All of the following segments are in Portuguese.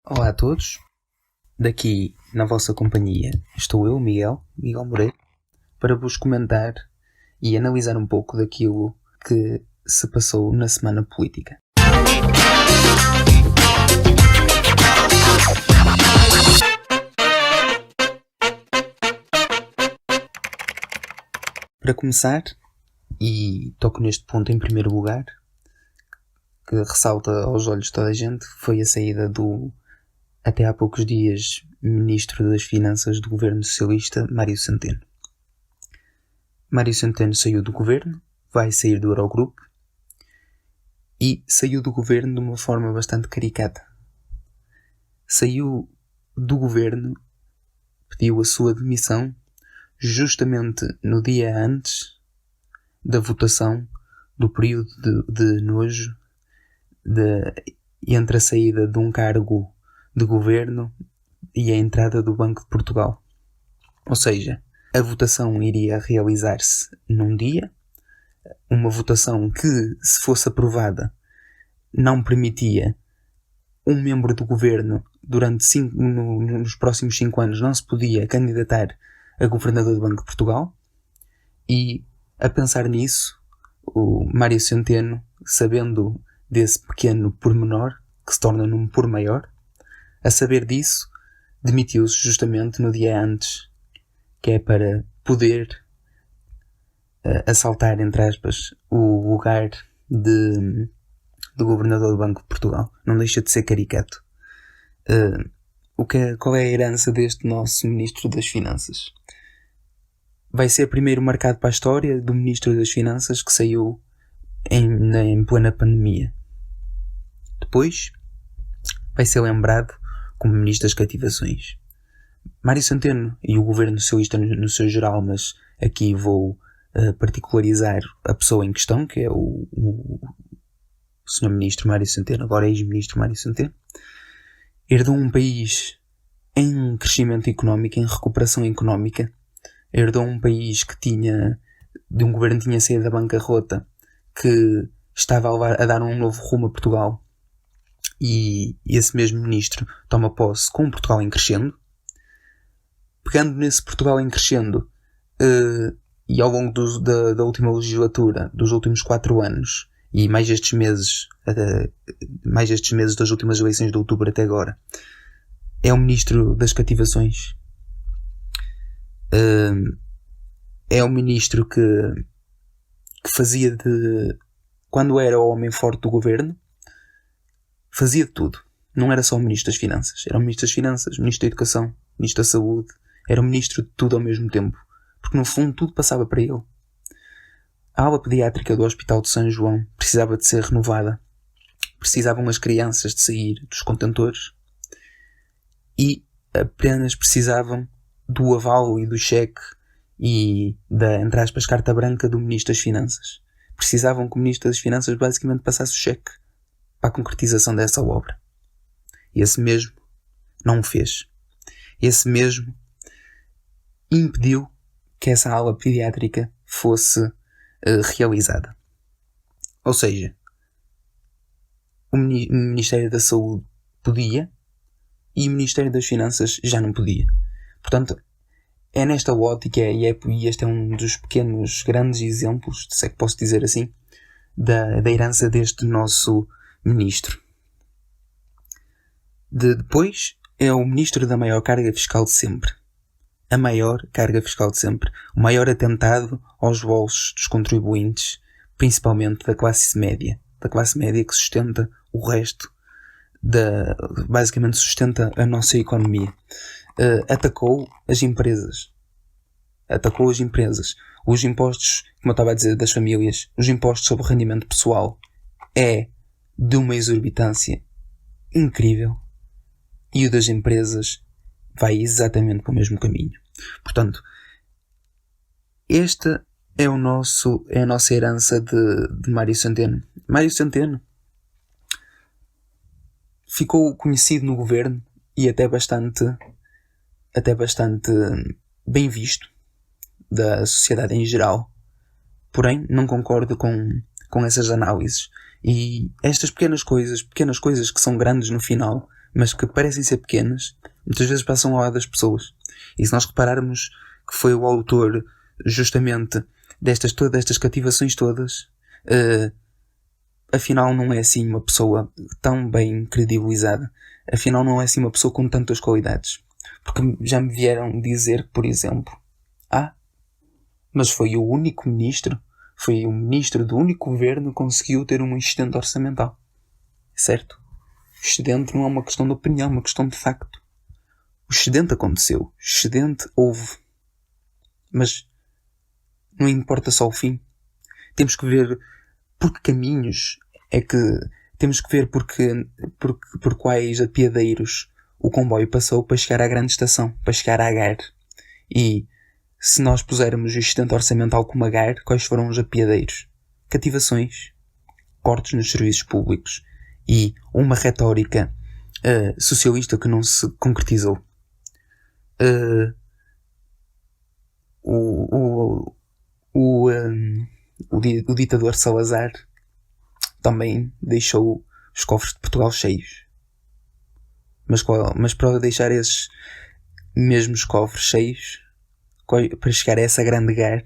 Olá a todos, daqui na vossa companhia estou eu, Miguel Moreira, para vos comentar e analisar um pouco daquilo que se passou na semana política. Para começar, e toco neste ponto em primeiro lugar, que ressalta aos olhos de toda a gente, foi a saída do, até há poucos dias, Ministro das Finanças do Governo Socialista, Mário Centeno. Mário Centeno saiu do governo, vai sair do Eurogrupo e saiu do governo de uma forma bastante caricata. Saiu do governo, pediu a sua demissão justamente no dia antes da votação do período de nojo entre a saída de um cargo de governo e a entrada do Banco de Portugal. Ou seja, a votação iria realizar-se num dia, uma votação que, se fosse aprovada, não permitia um membro do governo nos próximos 5 anos não se podia candidatar a governador do Banco de Portugal. E, a pensar nisso, o Mário Centeno, sabendo desse pequeno pormenor, que se torna num por maior, a saber disso, demitiu-se justamente no dia antes, que é para poder assaltar, entre aspas, o lugar de governador do Banco de Portugal. Não deixa de ser caricato. Qual é a herança deste nosso Ministro das Finanças? Vai ser primeiro marcado para a história do Ministro das Finanças que saiu em plena pandemia. Depois vai ser lembrado como Ministro das Cativações. Mário Centeno e o Governo Socialista no seu geral, mas aqui vou particularizar a pessoa em questão, que é o Sr. Ministro Mário Centeno, agora ex-Ministro Mário Centeno, herdou um país em crescimento económico, em recuperação económica, herdou um país que de um governo que tinha saído da bancarrota, que estava a dar um novo rumo a Portugal, e esse mesmo ministro toma posse com Portugal em crescendo. Pegando nesse Portugal em crescendo, e ao longo da última legislatura, dos últimos 4 anos, e mais estes meses das últimas eleições de outubro até agora, é o Ministro das Cativações. É o ministro que fazia quando era o homem forte do governo, fazia de tudo. Não era só o Ministro das Finanças. Era o Ministro das Finanças, Ministro da Educação, Ministro da Saúde. Era o Ministro de tudo ao mesmo tempo. Porque no fundo tudo passava para ele. A ala pediátrica do Hospital de São João precisava de ser renovada. Precisavam as crianças de sair dos contentores. E apenas precisavam do aval e do cheque e da, entre aspas, carta branca do Ministro das Finanças. Precisavam que o Ministro das Finanças basicamente passasse o cheque para a concretização dessa obra. E esse mesmo não o fez. Esse mesmo impediu que essa ala pediátrica fosse realizada. Ou seja, o Ministério da Saúde podia e o Ministério das Finanças já não podia. Portanto, é nesta ótica, e este é um dos pequenos grandes exemplos, se é que posso dizer assim, da herança deste nosso ministro. Depois é o ministro da maior carga fiscal de sempre. A maior carga fiscal de sempre. O maior atentado aos bolsos dos contribuintes, principalmente da classe média. Da classe média que sustenta o resto, basicamente sustenta a nossa economia. Atacou as empresas. Os impostos, como eu estava a dizer, das famílias, os impostos sobre o rendimento pessoal é de uma exorbitância incrível. E o das empresas vai exatamente para o mesmo caminho. Portanto, esta é a nossa herança de Mário Centeno. Mário Centeno ficou conhecido no governo e até bastante bem visto da sociedade em geral. Porém, não concordo com essas análises. E estas pequenas coisas que são grandes no final, mas que parecem ser pequenas, muitas vezes passam ao lado das pessoas. E se nós repararmos que foi o autor justamente destas cativações todas, afinal não é assim uma pessoa tão bem credibilizada, afinal não é assim uma pessoa com tantas qualidades. Porque já me vieram dizer que, por exemplo, mas foi o único ministro, foi o ministro do único governo que conseguiu ter um excedente orçamental. Certo? O excedente não é uma questão de opinião, é uma questão de facto. O excedente aconteceu, o excedente houve. Mas não importa só o fim. Temos que ver por que caminhos é que... Temos que ver por quais apiadeiros o comboio passou para chegar à grande estação, para chegar à GAR. E se nós pusermos o excedente orçamental como a GAR, quais foram os apiadeiros? Cativações, cortes nos serviços públicos e uma retórica socialista que não se concretizou. O ditador Salazar também deixou os cofres de Portugal cheios. Mas para deixar esses mesmos cofres cheios, para chegar a essa grande GAR,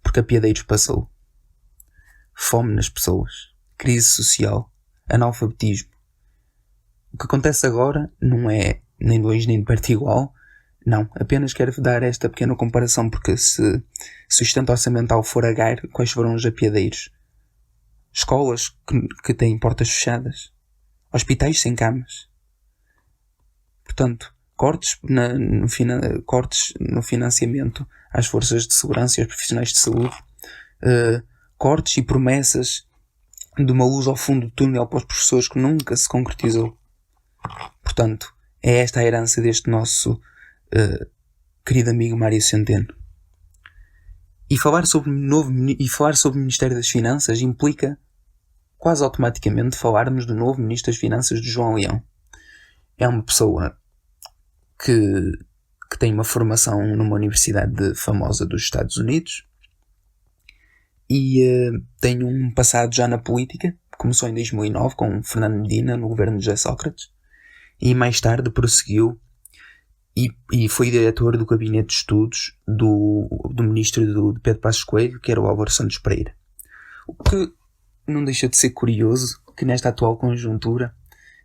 porque a Piadeiros passou. Fome nas pessoas, crise social, analfabetismo. O que acontece agora não é nem de longe nem de perto igual. Não, apenas quero dar esta pequena comparação, porque se o excedente orçamental for a GAR, quais foram os apiadeiros? Escolas que têm portas fechadas, hospitais sem camas. Portanto, cortes no financiamento às forças de segurança e aos profissionais de saúde, cortes e promessas de uma luz ao fundo do túnel para os professores que nunca se concretizou. Portanto, é esta a herança deste nosso querido amigo Mário Centeno. E falar sobre o Ministério das Finanças implica quase automaticamente falarmos do novo Ministro das Finanças, de João Leão. É uma pessoa que tem uma formação numa universidade famosa dos Estados Unidos e tem um passado já na política. Começou em 2009 com Fernando Medina no governo de José Sócrates e mais tarde prosseguiu e foi diretor do gabinete de estudos do ministro de Pedro Passos Coelho, que era o Álvaro Santos Pereira. O que não deixa de ser curioso que nesta atual conjuntura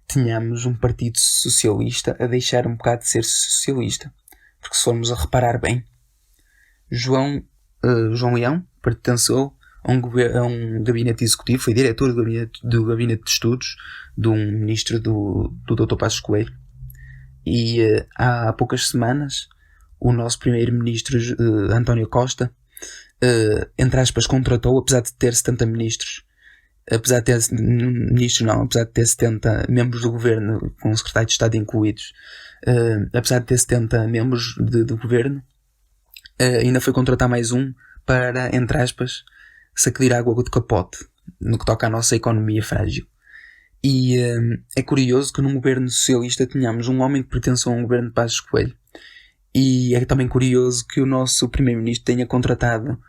tenhamos um partido socialista a deixar um bocado de ser socialista. Porque se formos a reparar bem, João Leão pertenceu a um gabinete executivo, foi diretor do gabinete de estudos de um ministro do Dr. Passos Coelho. E há poucas semanas o nosso primeiro-ministro António Costa, entre aspas, contratou, apesar de ter 70 ministros, apesar de ter 70 membros do governo, com o secretário de Estado incluídos, apesar de ter 70 membros do governo, ainda foi contratar mais um para, entre aspas, sacudir a água do capote, no que toca à nossa economia frágil. E é curioso que num governo socialista tenhamos um homem que pertence a um governo de Passos Coelho. E é também curioso que o nosso primeiro-ministro tenha contratado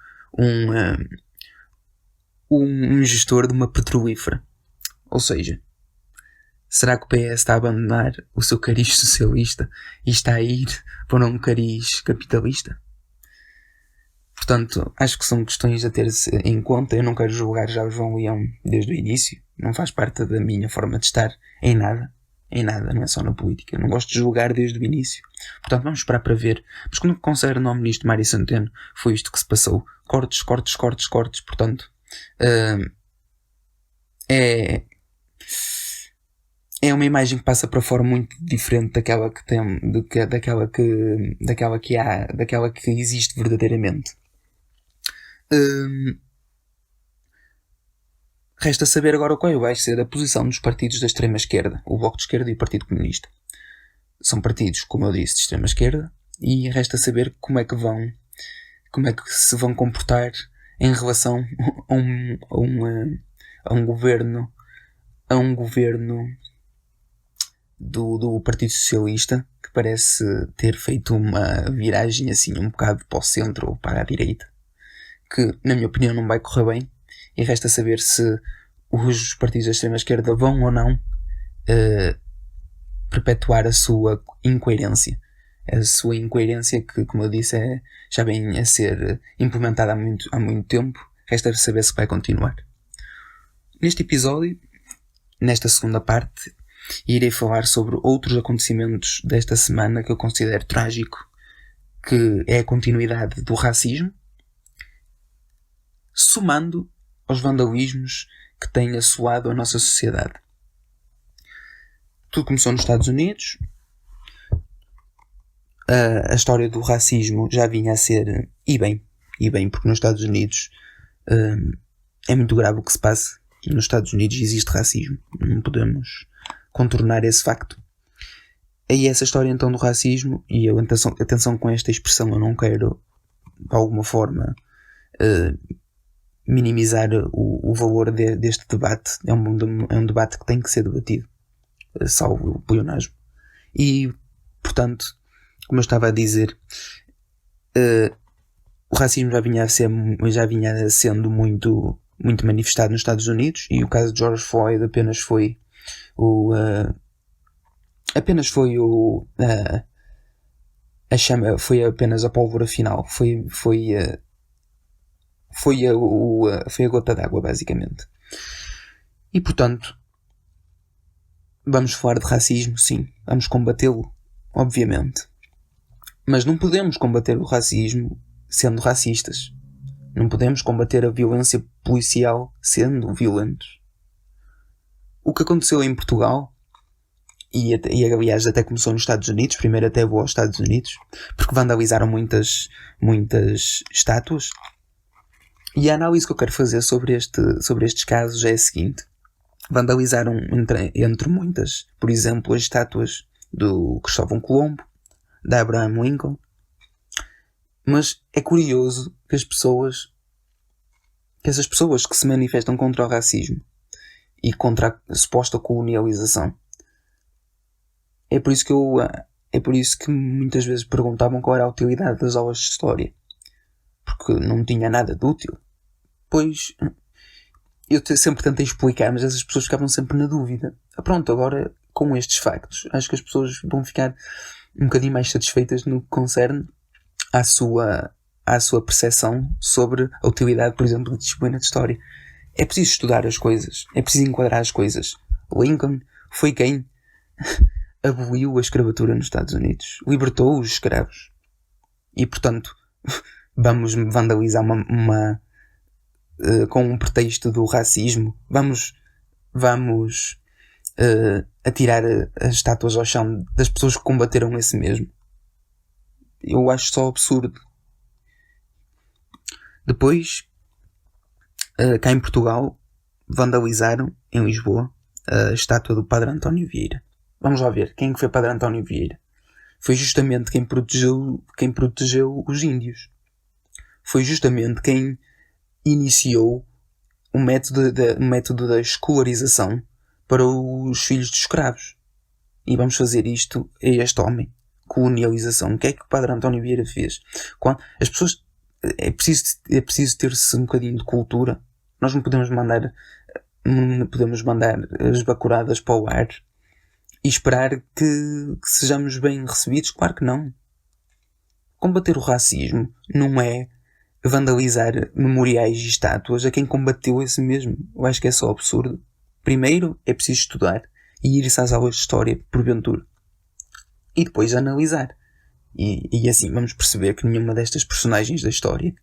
um gestor de uma petrolífera. Ou seja, será que o PS está a abandonar o seu cariz socialista e está a ir para um cariz capitalista? Portanto, acho que são questões a ter-se em conta. Eu não quero julgar já o João Leão desde o início. Não faz parte da minha forma de estar em nada. Em nada, não é só na política. Eu não gosto de julgar desde o início. Portanto, vamos esperar para ver. Mas quando concerne ao ministro Mário Centeno, foi isto que se passou. Cortes. Portanto, é uma imagem que passa para fora muito diferente daquela que tem, daquela que existe verdadeiramente. Resta saber agora qual vai ser a posição dos partidos da extrema-esquerda, o Bloco de Esquerda e o Partido Comunista. São partidos, como eu disse, de extrema-esquerda, e resta saber como é que se vão comportar em relação a um governo do Partido Socialista, que parece ter feito uma viragem assim um bocado para o centro ou para a direita, que na minha opinião não vai correr bem. E resta saber se os partidos da extrema-esquerda vão ou não perpetuar a sua incoerência. A sua incoerência que, como eu disse, já vem a ser implementada há muito tempo. Resta saber se vai continuar. Neste episódio, nesta segunda parte, irei falar sobre outros acontecimentos desta semana que eu considero trágico, que é a continuidade do racismo, somando aos vandalismos que têm assolado a nossa sociedade. Tudo começou nos Estados Unidos. A história do racismo já vinha a ser, e bem, porque nos Estados Unidos é muito grave o que se passa. Nos Estados Unidos existe racismo, não podemos contornar esse facto. E essa história então do racismo, e atenção com esta expressão, eu não quero de alguma forma minimizar o valor deste debate. É um debate que tem que ser debatido, salvo o pleonasmo. E, portanto, como eu estava a dizer, o racismo já vinha sendo muito manifestado nos Estados Unidos, e o caso de George Floyd apenas foi apenas a pólvora final, foi a gota d'água, basicamente. E, portanto, vamos falar de racismo, sim, vamos combatê-lo, obviamente. Mas não podemos combater o racismo sendo racistas. Não podemos combater a violência policial sendo violentos. O que aconteceu em Portugal, e aliás até começou nos Estados Unidos, primeiro até vou aos Estados Unidos, porque vandalizaram muitas estátuas. E a análise que eu quero fazer sobre estes casos é a seguinte: vandalizaram entre muitas, por exemplo, as estátuas do Cristóvão Colombo, da Abraham Lincoln. Mas é curioso que essas pessoas que se manifestam contra o racismo e contra a suposta colonialização, é por isso que muitas vezes perguntavam qual era a utilidade das aulas de história, porque não tinha nada de útil. Pois eu sempre tentei explicar, mas essas pessoas ficavam sempre na dúvida. Pronto, agora com estes factos, acho que as pessoas vão ficar um bocadinho mais satisfeitas no que concerne à sua percepção sobre a utilidade, por exemplo, da disciplina de história. É preciso estudar as coisas, é preciso enquadrar as coisas. Lincoln foi quem aboliu a escravatura nos Estados Unidos, libertou os escravos. E, portanto, vamos vandalizar com um pretexto do racismo, vamos atirar as estátuas ao chão das pessoas que combateram esse mesmo. Eu acho só absurdo. Depois, cá em Portugal, vandalizaram em Lisboa a estátua do Padre António Vieira. Vamos lá ver quem foi Padre António Vieira. Foi justamente quem protegeu os índios. Foi justamente quem iniciou o método da escolarização para os filhos dos escravos. E vamos fazer isto a este homem. Colonialização. O que é que o Padre António Vieira fez? As pessoas... É preciso ter-se um bocadinho de cultura. Nós não podemos mandar as bacuradas para o ar e esperar que sejamos bem recebidos. Claro que não. Combater o racismo não é vandalizar memoriais e estátuas a quem combateu esse mesmo. Eu acho que é só absurdo. Primeiro é preciso estudar e ir-se às aulas de história, porventura. E depois analisar. E assim vamos perceber que nenhuma destas personagens da história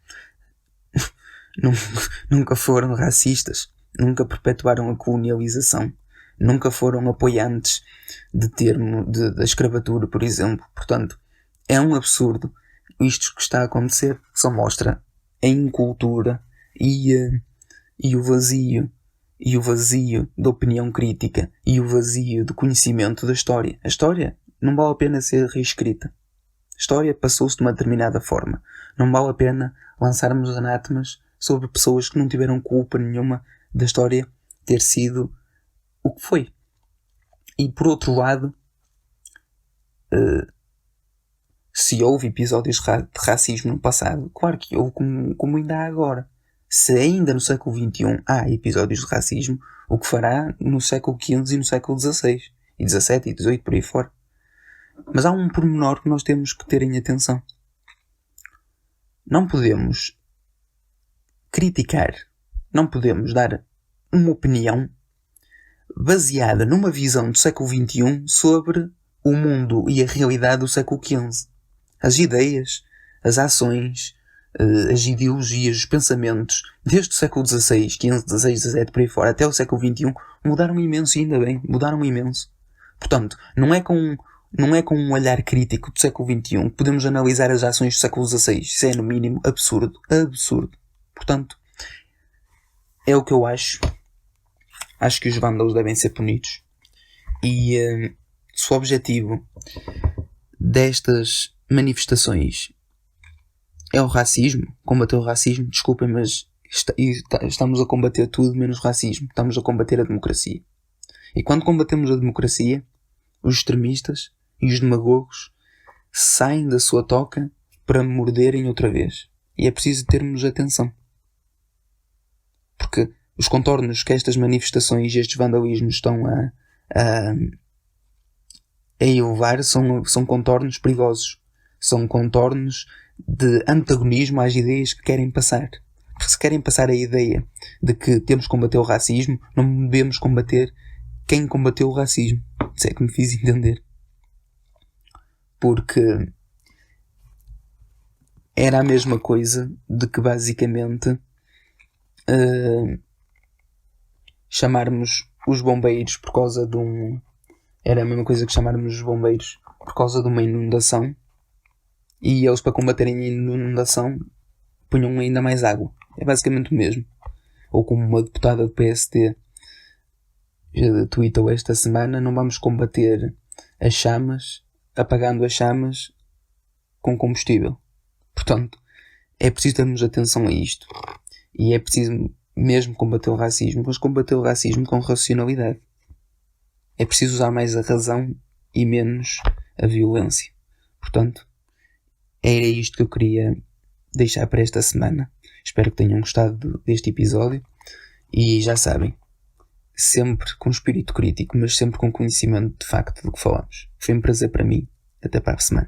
nunca foram racistas, nunca perpetuaram a colonialização, nunca foram apoiantes da escravatura, por exemplo. Portanto, é um absurdo. Isto que está a acontecer só mostra a incultura e o vazio da opinião crítica e o vazio do conhecimento da história. A história não vale a pena ser reescrita. A história passou-se de uma determinada forma. Não vale a pena lançarmos anátemas sobre pessoas que não tiveram culpa nenhuma da história ter sido o que foi. E por outro lado, se houve episódios de racismo no passado, claro que houve, como ainda há agora. Se ainda no século XXI há episódios de racismo, o que fará no século XV e no século XVI? e 17 e 18 por aí fora. Mas há um pormenor que nós temos que ter em atenção. Não podemos criticar, não podemos dar uma opinião baseada numa visão do século XXI sobre o mundo e a realidade do século XV. As ideias, as ações, as ideologias, os pensamentos, desde o século XVI, XV, XVI, XVII, por aí fora, até o século XXI, mudaram imenso, e ainda bem, mudaram imenso. Portanto, não é com um olhar crítico do século XXI que podemos analisar as ações do século XVI. Isso é, no mínimo, absurdo. Absurdo. Portanto, é o que eu acho. Acho que os vândalos devem ser punidos. E se o objetivo destas manifestações é o racismo, combater o racismo, desculpem, mas estamos a combater tudo menos racismo. Estamos a combater a democracia. E quando combatemos a democracia, os extremistas e os demagogos saem da sua toca para morderem outra vez. E é preciso termos atenção. Porque os contornos que estas manifestações e estes vandalismos estão a elevar são contornos perigosos. São contornos de antagonismo às ideias que querem passar. Porque se querem passar a ideia de que temos que combater o racismo, não devemos combater quem combateu o racismo. Se é que me fiz entender. Porque era a mesma coisa de que basicamente chamarmos os bombeiros por causa de um... Era a mesma coisa que chamarmos os bombeiros por causa de uma inundação, e eles, para combaterem a inundação, punham ainda mais água. É basicamente o mesmo. Ou como uma deputada do PSD tweetou esta semana: não vamos combater as chamas apagando as chamas com combustível. Portanto, é preciso termos atenção a isto. E é preciso mesmo combater o racismo, mas combater o racismo com racionalidade. É preciso usar mais a razão e menos a violência. Portanto, era isto que eu queria deixar para esta semana. Espero que tenham gostado deste episódio. E já sabem, sempre com espírito crítico, mas sempre com conhecimento de facto do que falamos. Foi um prazer para mim. Até para a semana.